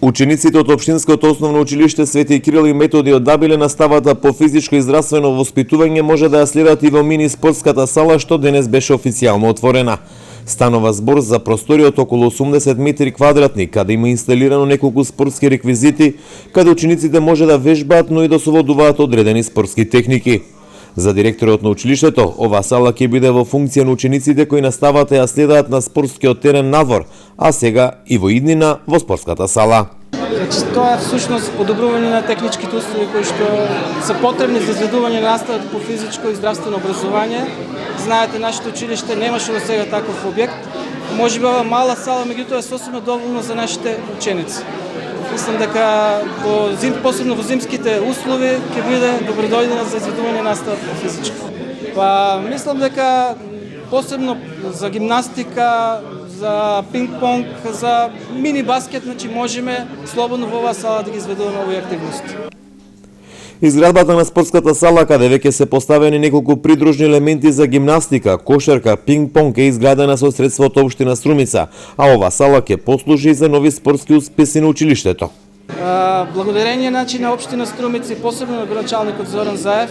Учениците од Општинското основно училиште Свети Кирил и Методи од Дабиле наставата по физичко и здравствено воспитување може да ја следат и во мини спортската сала што денес беше официјално отворена. Станува збор за простори од околу 80 метри квадратни, каде има инсталирано неколку спортски реквизити, каде учениците може да вежбаат, но и да совладуваат одредени спортски техники. За директорот на училиштето, ова сала ќе биде во функција на учениците кои наставата ја следаат на спортскиот терен надвор, а сега и во иднина во спортската сала. Тоа е всушност подобрување на техничките услови кои што се потребни за изведување на наставата по физичко и здравствено образование. Знаете, нашето училиште немаше до сега таков објект. Може би ова мала сала, меѓутоа е сосема доволно за нашите ученици. Мислам дека посебно во зимските услови ќе биде добродојдена за изведување на настава по физичко. Мислам дека посебно за гимнастика, за пинг-понг, за мини баскет, значи можеме слободно во оваа сала да ги изведуваме овие активности. Изградбата на спортската сала, каде веќе се поставени неколку придружни елементи за гимнастика, кошарка, пинг-понг е изградена со средства од Општина Струмица, а ова сала ќе послужи за нови спортски успеси на училиштето. Благодарение на Општина Струмица и посебно на градоначалникот Зоран Заев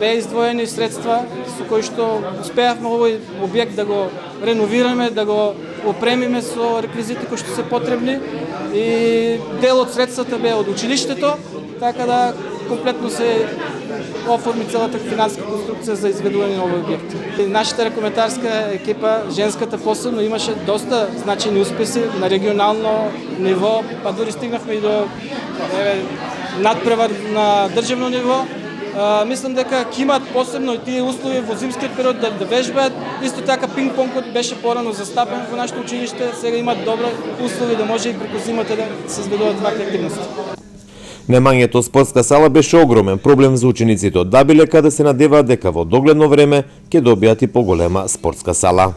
беа издвоени средства со кои што успеавме овој објект да го реновираме, да го опремиме со реквизити кои што се потребни и дел од средствата беа од училиштето, така да комплетно се оформи целата финансиска конструкција за изведување на овој објект. Нашата рекометарска екипа, женската посебно, имаше доста значајни успеси на регионално ниво, па дури стигнавме и до надпревар на државно ниво. Мислам дека ќе имаат посебно и тие услови во зимскиот период да вежбаат. Исто така пинг-понгот беше порано застапен во нашето училиште, сега имаат добри услови да може и преку зимата да се изведуваат вакви активности. Немањето спортска сала беше огромен проблем за учениците од Дабиле, каде се надеваат дека во догледно време ќе добијат и поголема спортска сала.